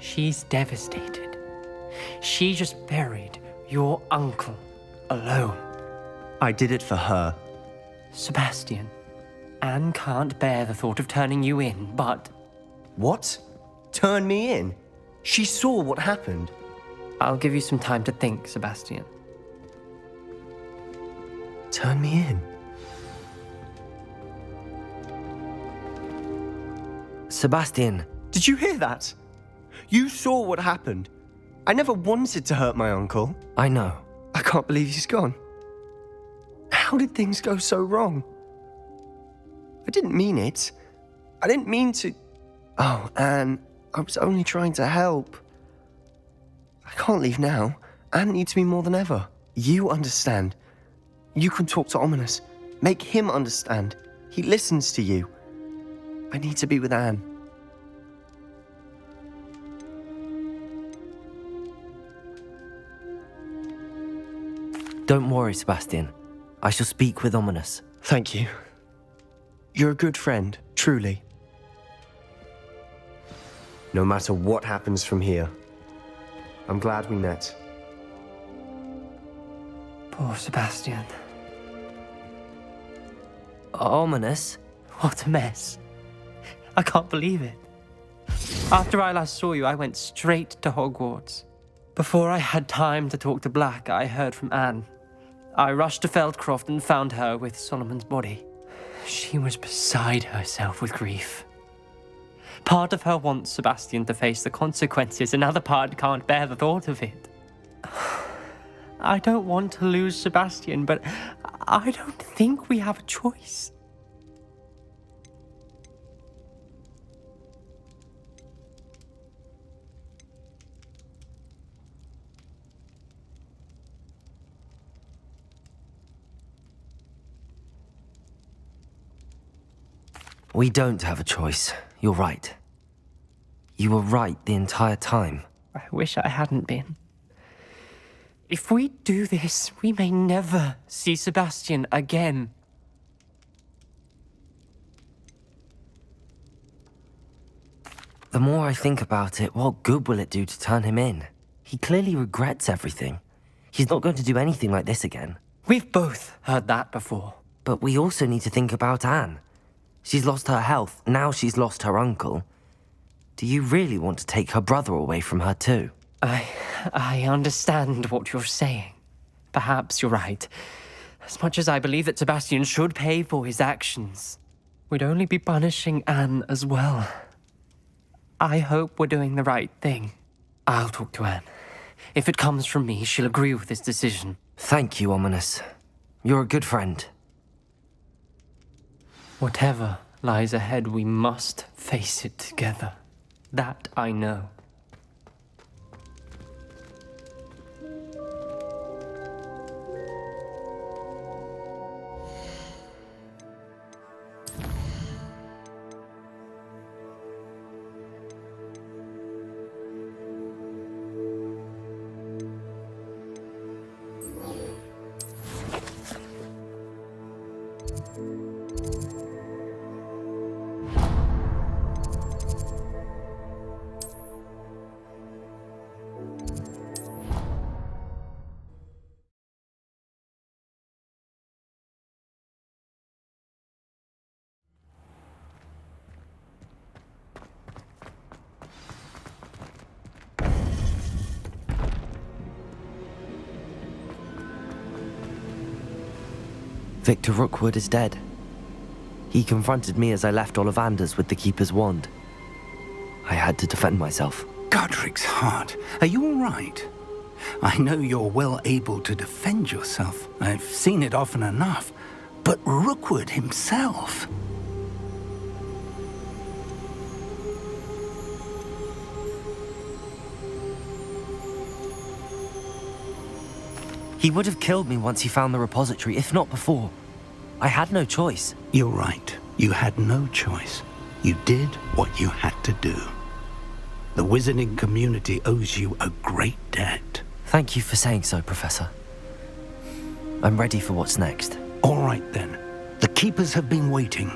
She's devastated. She just buried your uncle alone. I did it for her. Sebastian, Anne can't bear the thought of turning you in, but... What? Turn me in? She saw what happened. I'll give you some time to think, Sebastian. Turn me in? Sebastian. Did you hear that? You saw what happened. I never wanted to hurt my uncle. I know. I can't believe he's gone. How did things go so wrong? I didn't mean it. I didn't mean to... Oh, Anne, I was only trying to help. I can't leave now. Anne needs me more than ever. You understand. You can talk to Ominous. Make him understand. He listens to you. I need to be with Anne. Don't worry, Sebastian. I shall speak with Ominous. Thank you. You're a good friend, truly. No matter what happens from here, I'm glad we met. Poor Sebastian. Ominous? What a mess. I can't believe it. After I last saw you, I went straight to Hogwarts. Before I had time to talk to Black, I heard from Anne. I rushed to Feldcroft and found her with Solomon's body. She was beside herself with grief. Part of her wants Sebastian to face the consequences, another part can't bear the thought of it. I don't want to lose Sebastian, but I don't think we have a choice. We don't have a choice. You're right. You were right the entire time. I wish I hadn't been. If we do this, we may never see Sebastian again. The more I think about it, what good will it do to turn him in? He clearly regrets everything. He's not going to do anything like this again. We've both heard that before. But we also need to think about Anne. She's lost her health, now she's lost her uncle. Do you really want to take her brother away from her too? I understand what you're saying. Perhaps you're right. As much as I believe that Sebastian should pay for his actions, we'd only be punishing Anne as well. I hope we're doing the right thing. I'll talk to Anne. If it comes from me, she'll agree with this decision. Thank you, Ominous. You're a good friend. Whatever lies ahead, we must face it together. That I know. Victor Rookwood is dead. He confronted me as I left Ollivander's with the Keeper's wand. I had to defend myself. Godric's heart, are you all right? I know you're well able to defend yourself. I've seen it often enough. But Rookwood himself... He would have killed me once he found the repository, if not before. I had no choice. You're right. You had no choice. You did what you had to do. The wizarding community owes you a great debt. Thank you for saying so, Professor. I'm ready for what's next. All right, then. The Keepers have been waiting.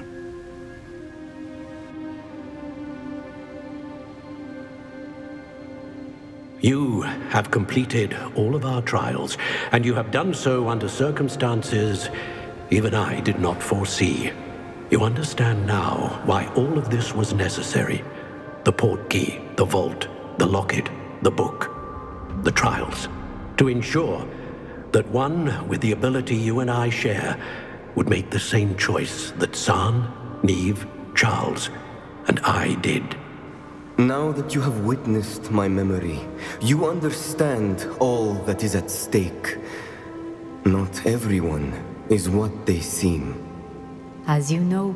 You have completed all of our trials, and you have done so under circumstances even I did not foresee. You understand now why all of this was necessary. The portkey, the vault, the locket, the book, the trials. To ensure that one with the ability you and I share would make the same choice that San, Neve, Charles, and I did. Now that you have witnessed my memory, you understand all that is at stake. Not everyone is what they seem. As you know,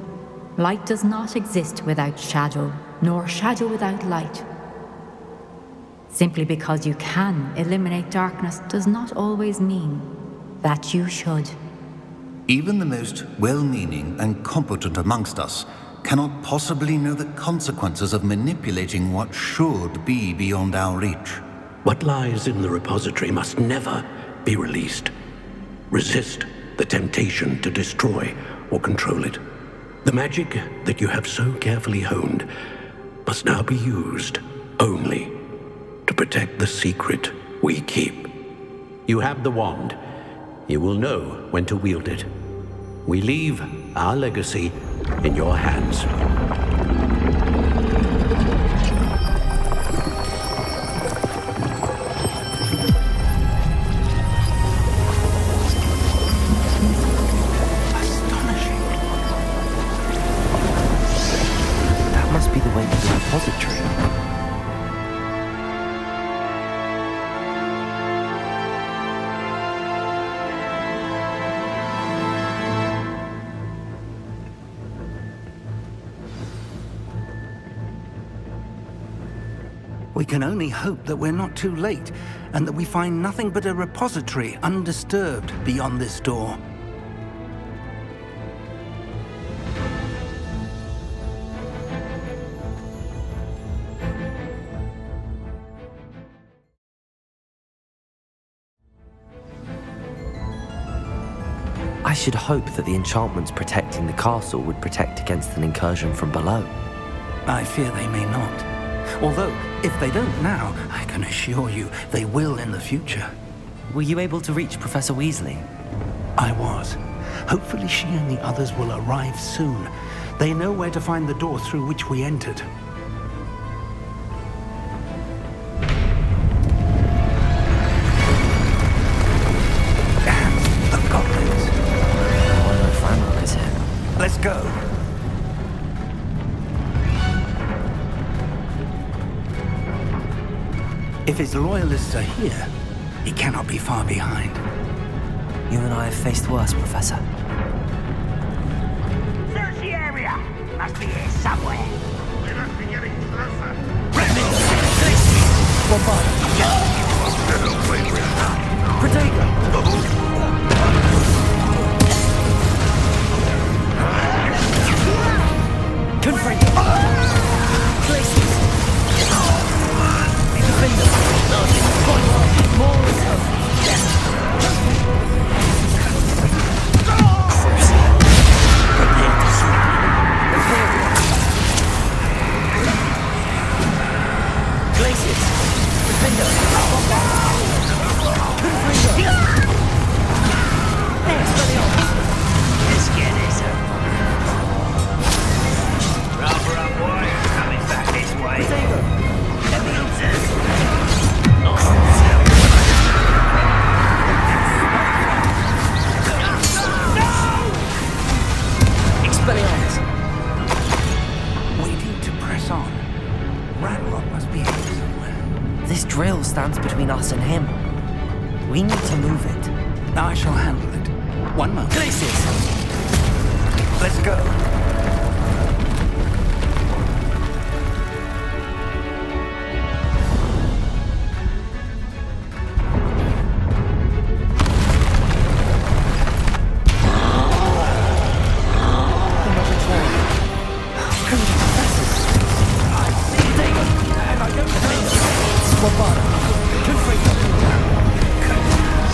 light does not exist without shadow, nor shadow without light. Simply because you can eliminate darkness does not always mean that you should. Even the most well-meaning and competent amongst us cannot possibly know the consequences of manipulating what should be beyond our reach. What lies in the repository must never be released. Resist the temptation to destroy or control it. The magic that you have so carefully honed must now be used only to protect the secret we keep. You have the wand. You will know when to wield it. We leave our legacy in your hands. That must be the way to the repository. We can only hope that we're not too late, and that we find nothing but a repository undisturbed beyond this door. I should hope that the enchantments protecting the castle would protect against an incursion from below. I fear they may not. Although, if they don't now, I can assure you they will in the future. Were you able to reach Professor Weasley? I was. Hopefully she and the others will arrive soon. They know where to find the door through which we entered. And the goblins. Oh, no, Franrock is here. Let's go. If his loyalists are here, he cannot be far behind. You and I have faced worse, Professor. Search the area! Must be here somewhere. We must be getting closer. This drill stands between us and him. We need to move it. I shall handle it. One moment. Places! Let's go.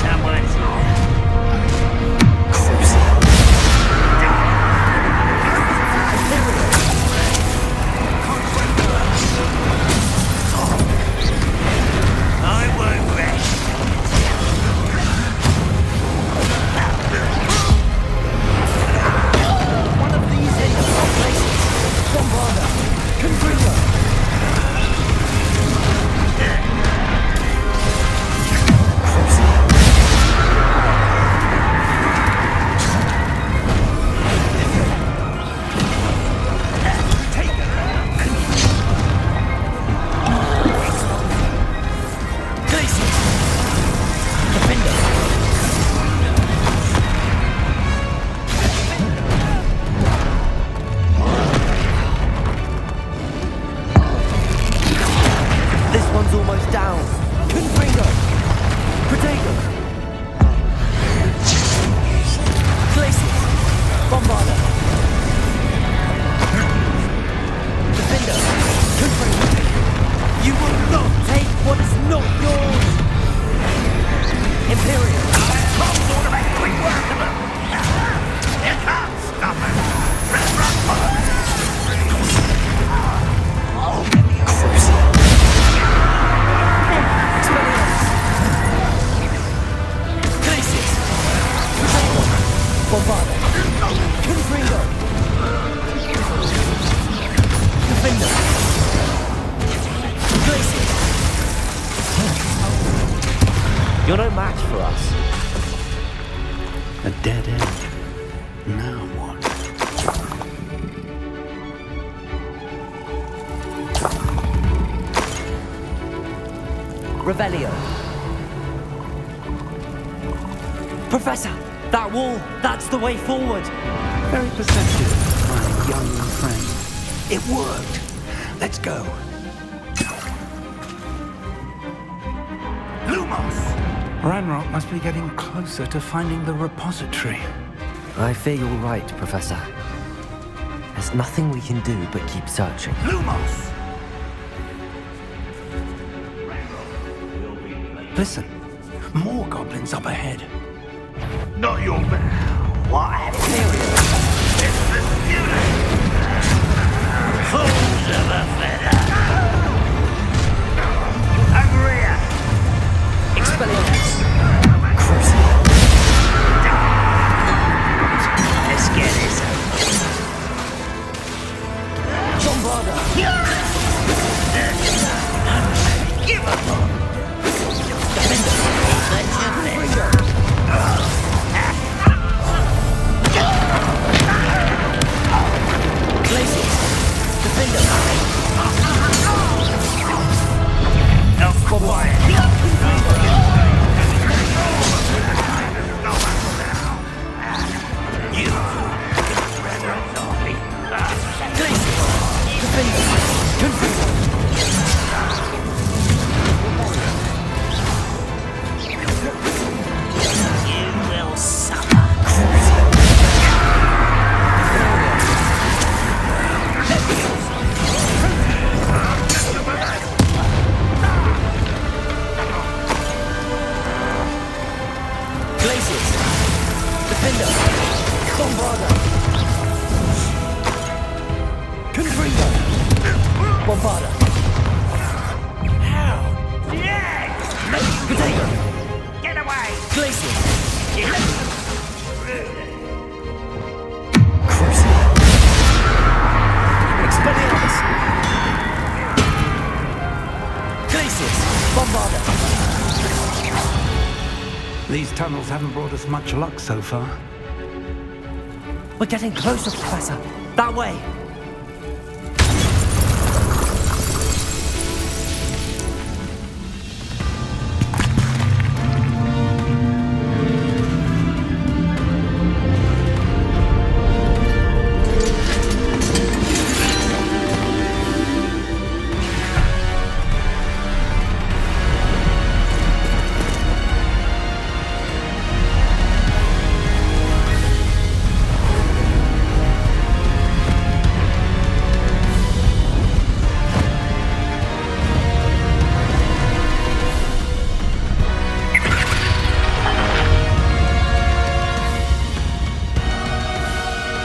Someone's You're no match for us. A dead end. Now what? Revelio. Professor, that wall, that's the way forward. Very perceptive, my young friend. It worked. Let's go. Lumos! Ranrock must be getting closer to finding the repository. I fear you're right, Professor. There's nothing we can do but keep searching. Lumos! Listen, more goblins up ahead. Not your man. What happened? It's the student! Fools of a feather! Over here! Expelliarmus! Let's get this Bombarda! Give up! Glaciers! Defender! Not quiet! You! You will suffer! Glaciers! Defender! Bombarda! Confringo! Bombarda! Yeah! Potato! Get away! Glaciers! Expelliarmus! Glaciers! Bombarda! These tunnels haven't brought us much luck so far. We're getting closer, Professor. That way.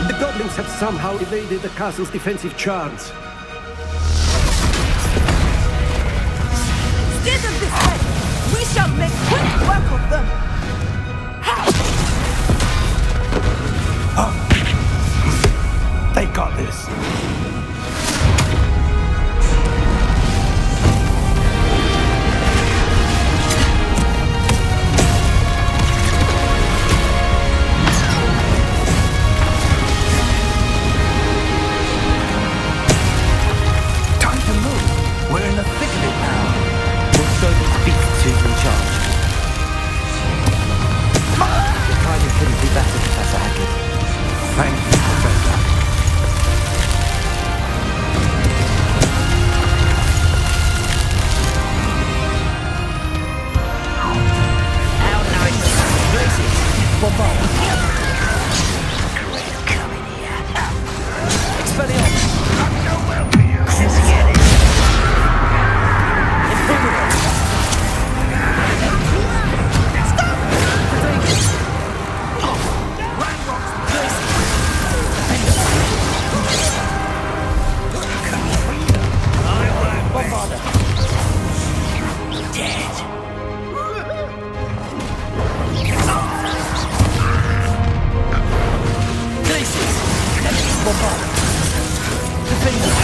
The goblins have somehow evaded the castle's defensive charms. Get them this way! We shall make quick work of them! They got this. Time to move. We're in the thick of it now. We'll show these beasts who's in charge. The timing couldn't be better, Professor Hagrid. Thank you, Professor. How nice! Glaciers! Bombarda! Great coming here. Expelliarmus! Not so well for you. Let's get it. Imperial! Bombarda! Dead. Glaciers! Bombarda! Defender!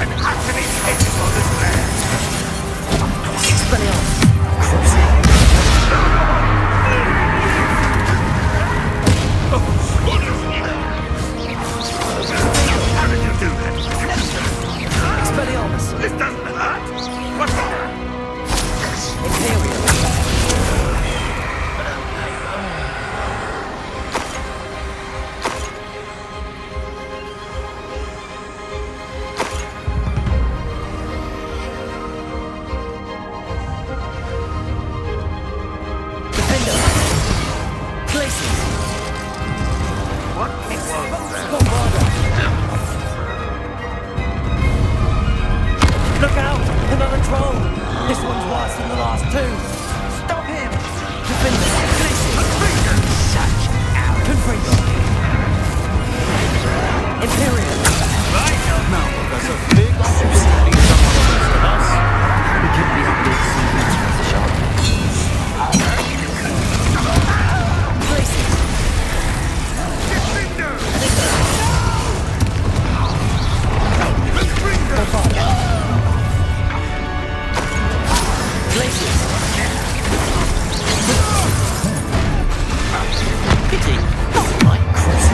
An utterly pitiful despair. Expelliarmus! This doesn't hurt. What's that? Look out! Another troll! This one's worse than the last two! Stop him! Defender! Glitzy! Such out! Confringo! Imperial! Right now, Professor, big opportunity someone to us. We could be up with some Professor Sharp. Places! Places! Pity! Not like Christmas!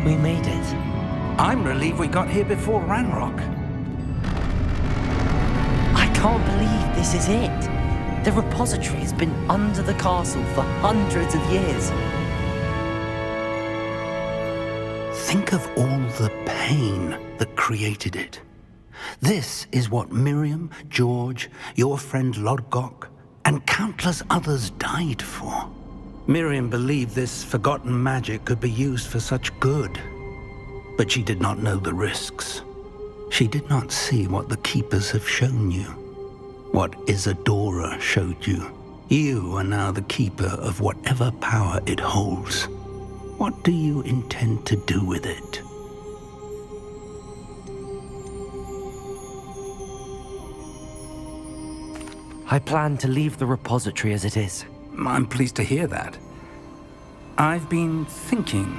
We made it. I'm relieved we got here before Ranrock. I can't believe this is it. The repository has been under the castle for hundreds of years. Think of all the pain that created it. This is what Miriam, George, your friend Lodgok, and countless others died for. Miriam believed this forgotten magic could be used for such good. but she did not know the risks. She did not see what the Keepers have shown you, what Isadora showed you. You are now the Keeper of whatever power it holds. What do you intend to do with it? I plan to leave the repository as it is. I'm pleased to hear that. I've been thinking.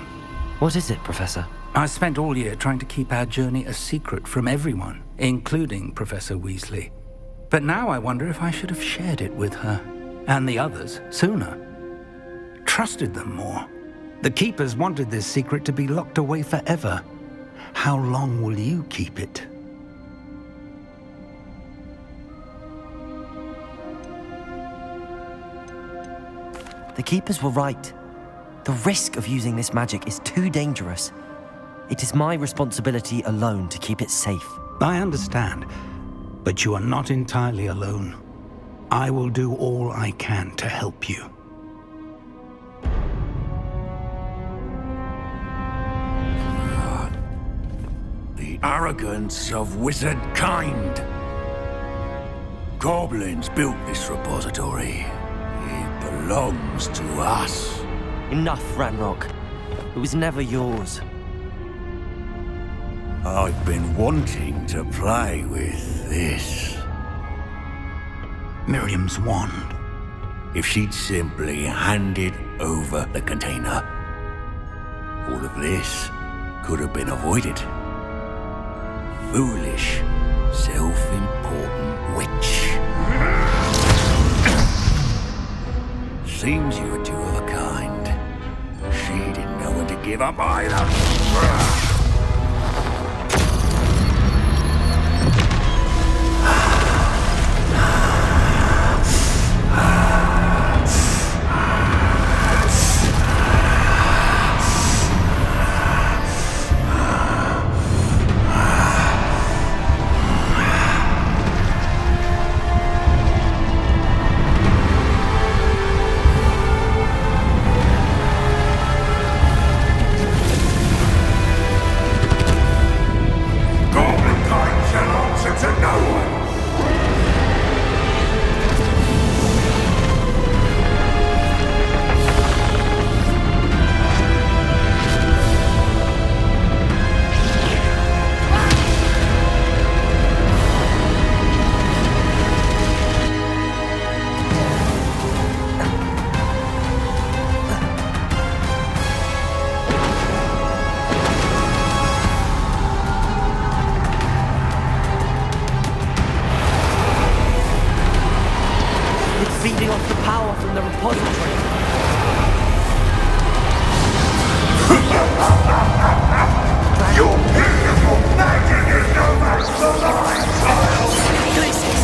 What is it, Professor? I spent all year trying to keep our journey a secret from everyone, including Professor Weasley. But now I wonder if I should have shared it with her, and the others, sooner. Trusted them more. The Keepers wanted this secret to be locked away forever. How long will you keep it? The Keepers were right. The risk of using this magic is too dangerous. It is my responsibility alone to keep it safe. I understand, but you are not entirely alone. I will do all I can to help you. The arrogance of wizard kind. Goblins built this repository. It belongs to us. Enough, Ranrock. It was never yours. I've been wanting to play with this. Miriam's wand. If she'd simply handed over the container, all of this could have been avoided. Foolish, self-important witch. Seems you were two of a kind. She didn't know when to give up either. Feeding off the power from the repository. Your beautiful magic is no match for mine, child! Glacius!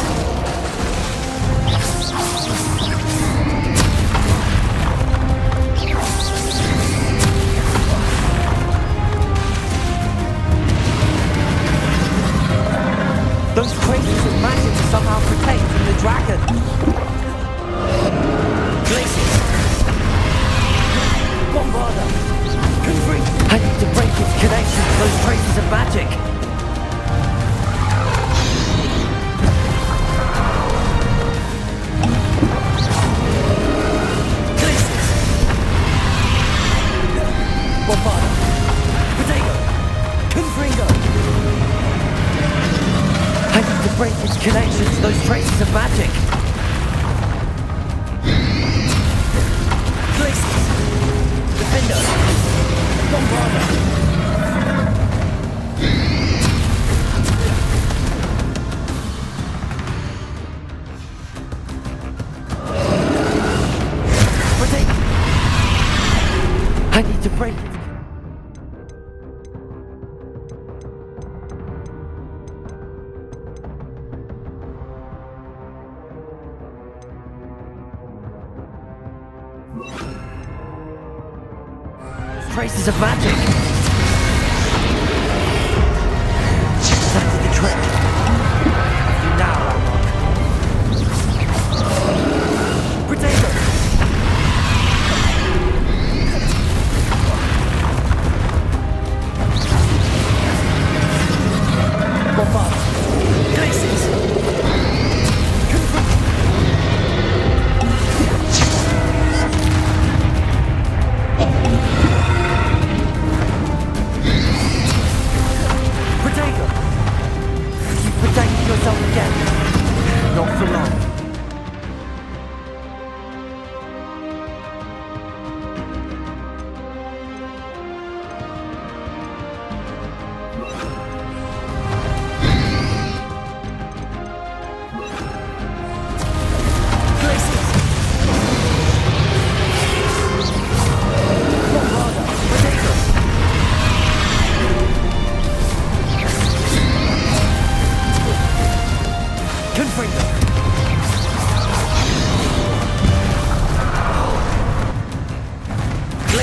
Those traces of magic are somehow protecting the dragon. Glacius! Bombarda! Confree! I need to break its connection to those traces of magic! Glacius! Bombarda! Potato! Confringo! I need to break its connection to those traces of magic! Defender! Bombarda! I need to break it. Traces of magic. That's the trick. You now, Ranrock. Potato.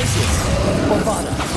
Glacius! Bombarda!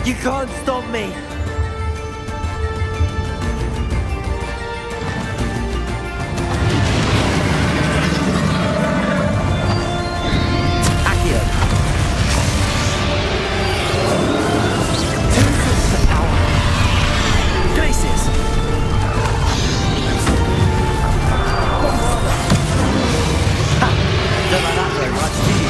You can't stop me! Accio! Two sources of power! Glacius! Bombarda! Ha! Don't like that very much, do you?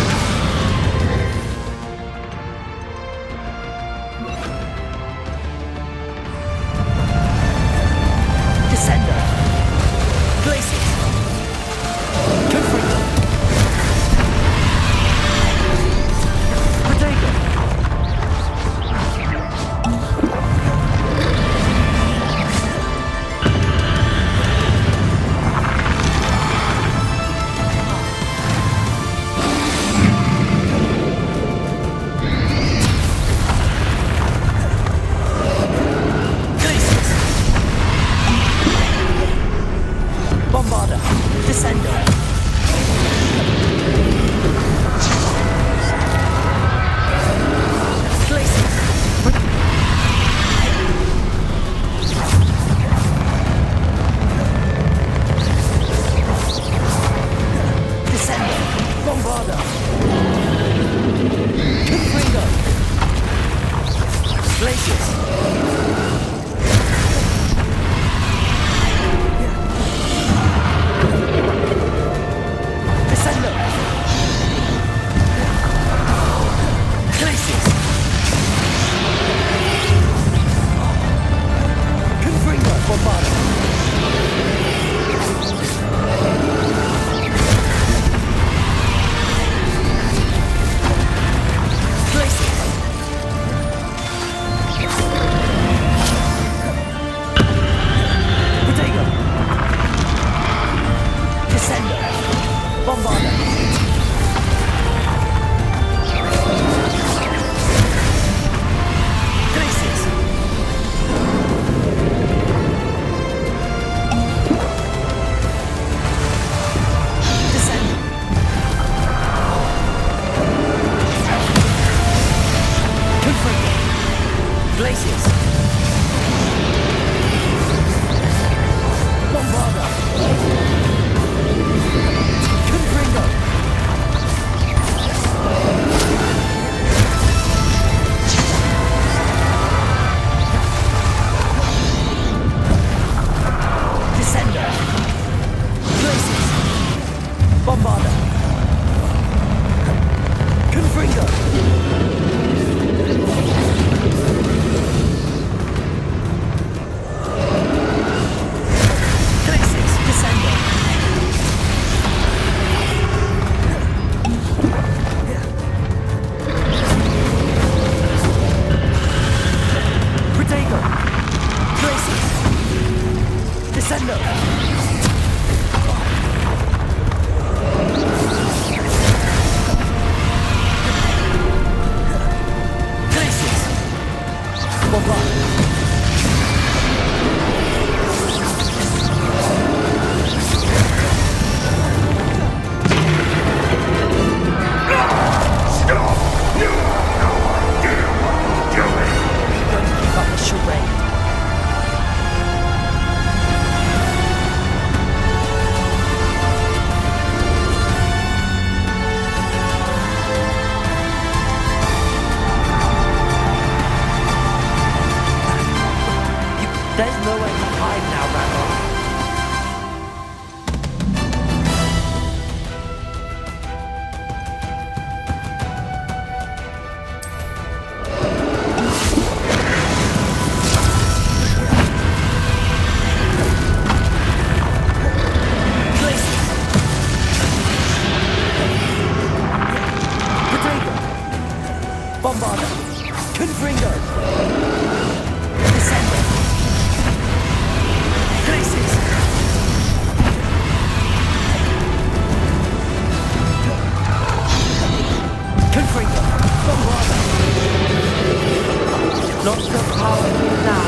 power you now.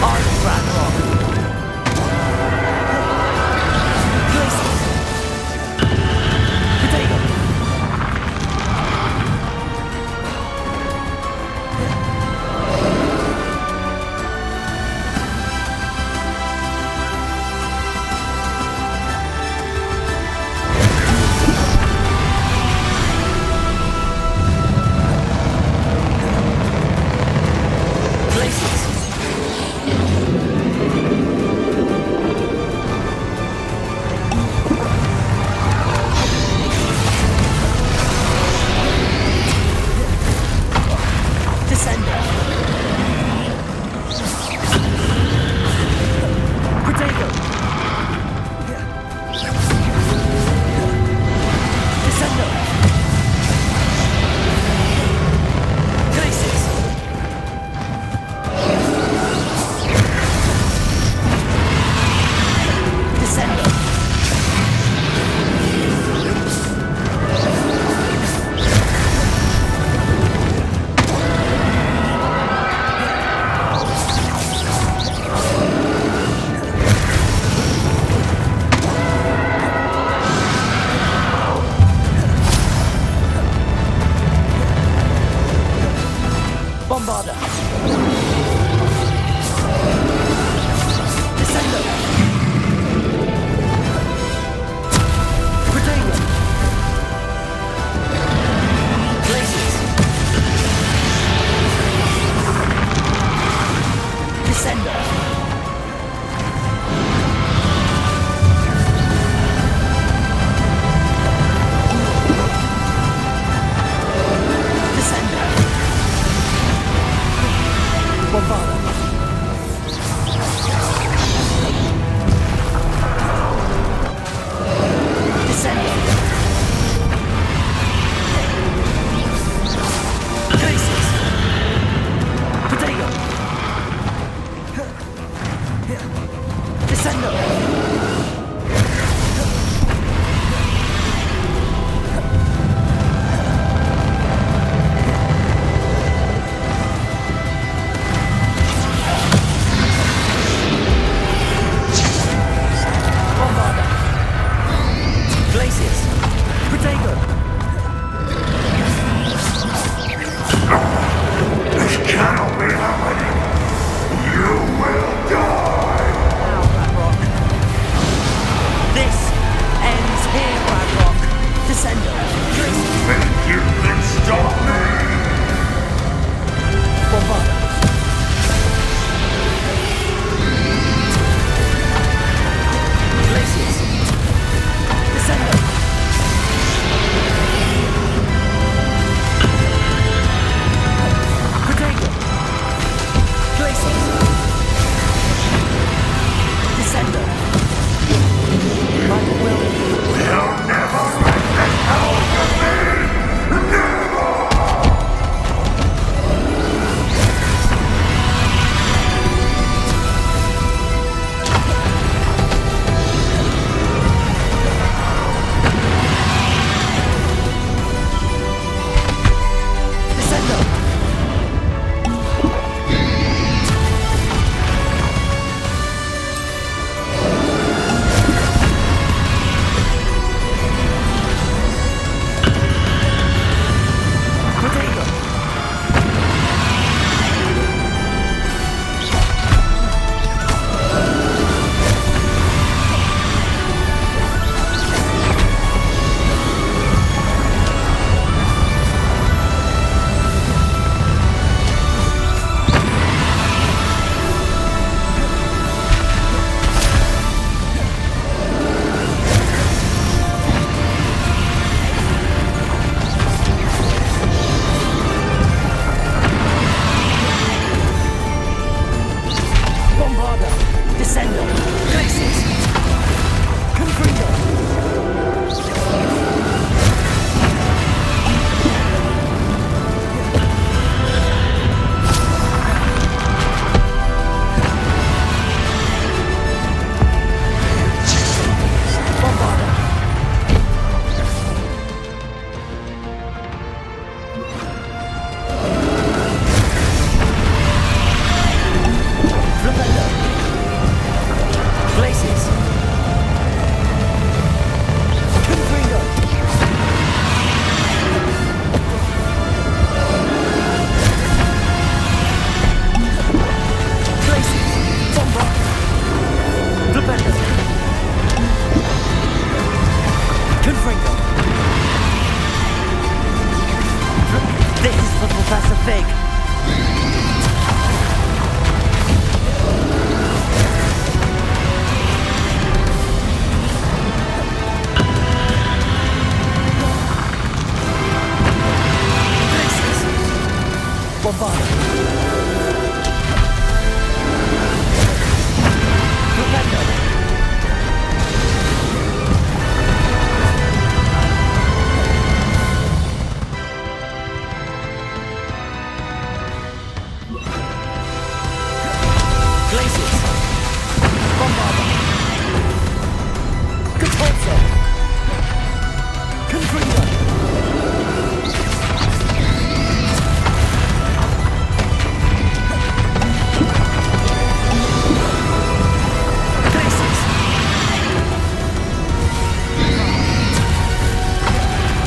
On Ragnarok. Places. Fig! Bombard! Glaciers! Bombarder! Contorso! Confringo! Glaciers!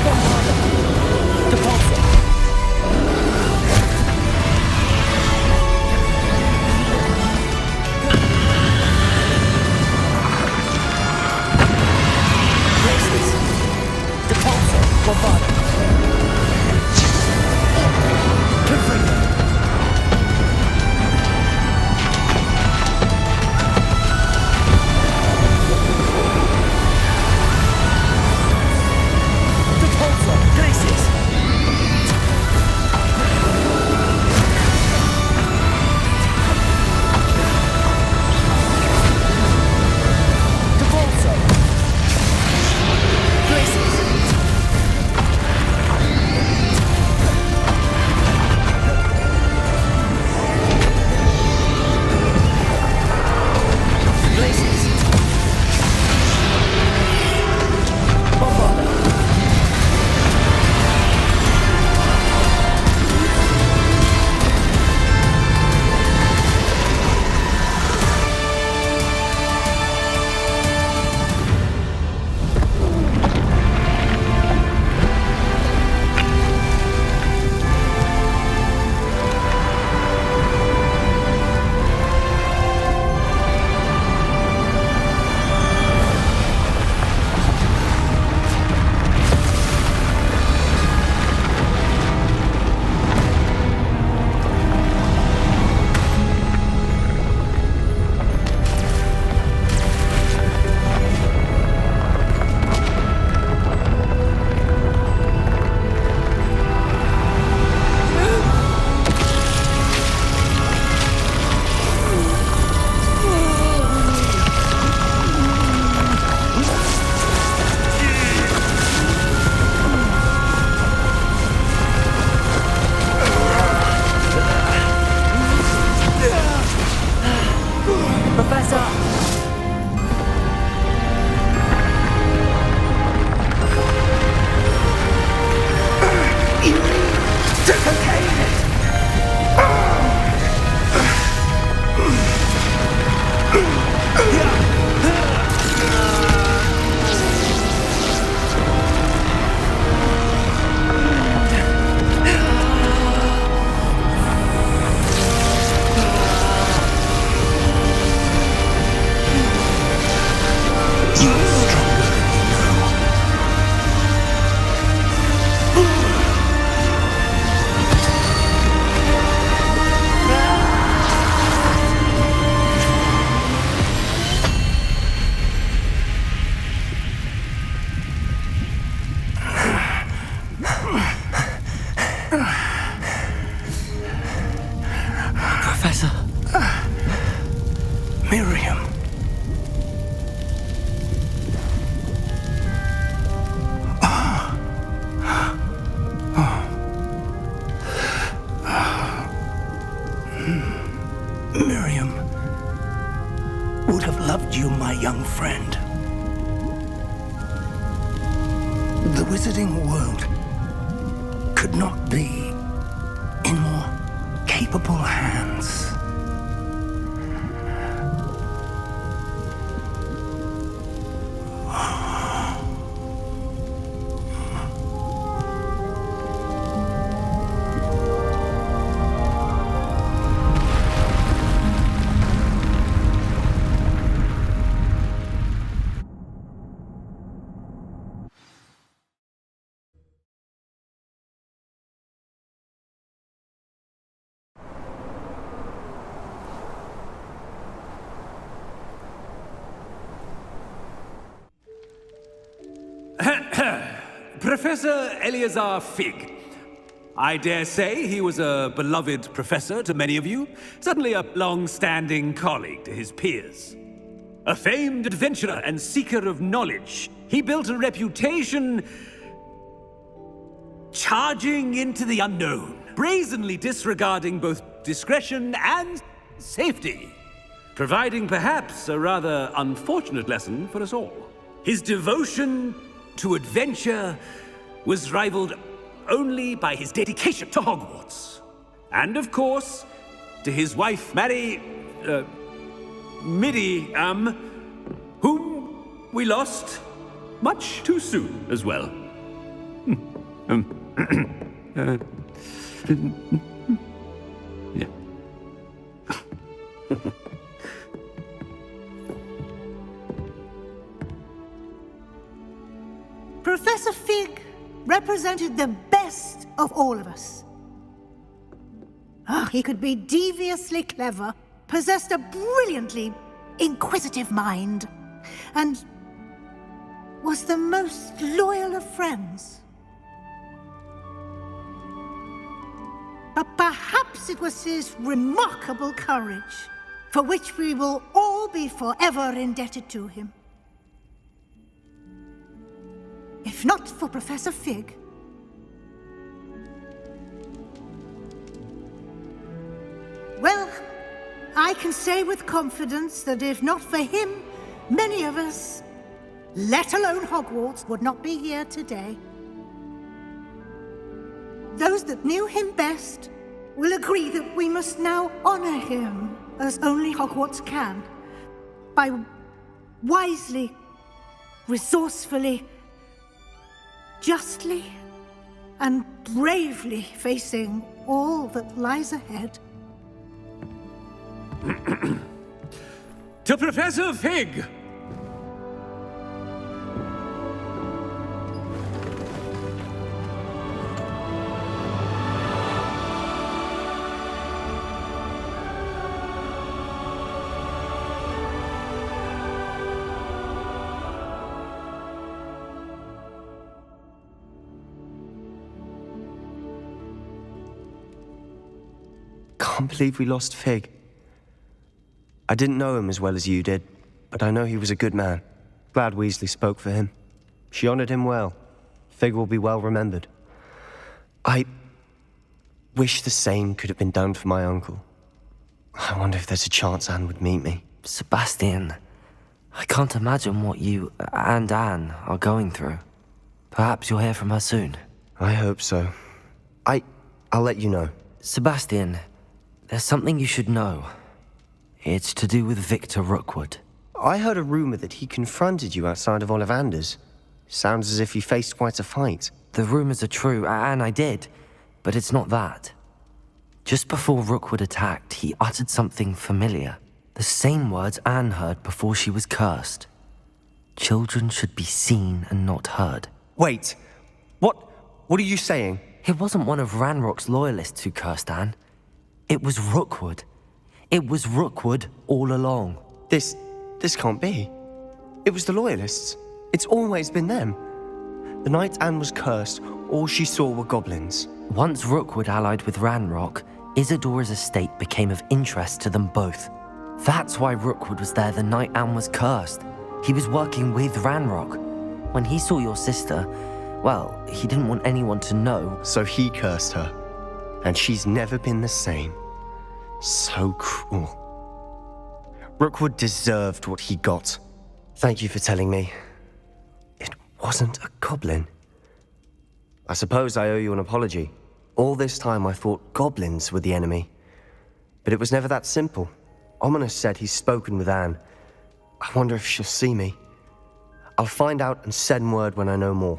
Bombarder! Depulso! Depulso, Bombarder. Confringo. Depulso, Glaciers. Depulso. Glaciers. Glaciers. Bombarder. Professor! You need to contain it! You're stronger than you know. Professor. Miriam. Miriam would have loved you, my young friend. The wizarding world could not be in more capable hands. Professor Eleazar Fig. I dare say he was a beloved professor to many of you, certainly a long-standing colleague to his peers. A famed adventurer and seeker of knowledge, he built a reputation charging into the unknown, brazenly disregarding both discretion and safety, providing perhaps a rather unfortunate lesson for us all. His devotion to adventure was rivaled only by his dedication to Hogwarts. And of course, to his wife, Middy, whom we lost much too soon as well. Yeah. Professor Fig represented the best of all of us. He could be deviously clever, possessed a brilliantly inquisitive mind, and was the most loyal of friends. But perhaps it was his remarkable courage, for which we will all be forever indebted to him. If not for Professor Fig, well, I can say with confidence that if not for him, many of us, let alone Hogwarts, would not be here today. Those that knew him best will agree that we must now honor him as only Hogwarts can, by wisely, resourcefully, justly, and bravely facing all that lies ahead. To Professor Fig! Can't believe we lost Fig. I didn't know him as well as you did, but I know he was a good man. Glad Weasley spoke for him. She honored him well. Fig will be well remembered. I wish the same could have been done for my uncle. I wonder if there's a chance Anne would meet me. Sebastian, I can't imagine what you and Anne are going through. Perhaps you'll hear from her soon. I hope so. I'll let you know. Sebastian, there's something you should know. It's to do with Victor Rookwood. I heard a rumor that he confronted you outside of Ollivander's. Sounds as if you faced quite a fight. The rumors are true, and I did, but it's not that. Just before Rookwood attacked, he uttered something familiar. The same words Anne heard before she was cursed. Children should be seen and not heard. Wait, what are you saying? It wasn't one of Ranrock's loyalists who cursed Anne. It was Rookwood. It was Rookwood all along. This can't be. It was the Loyalists. It's always been them. The night Anne was cursed, all she saw were goblins. Once Rookwood allied with Ranrock, Isadora's estate became of interest to them both. That's why Rookwood was there the night Anne was cursed. He was working with Ranrock. When he saw your sister, well, he didn't want anyone to know. So he cursed her. And she's never been the same. So cruel. Rookwood deserved what he got. Thank you for telling me. It wasn't a goblin. I suppose I owe you an apology. All this time I thought goblins were the enemy. But it was never that simple. Ominous said he's spoken with Anne. I wonder if she'll see me. I'll find out and send word when I know more.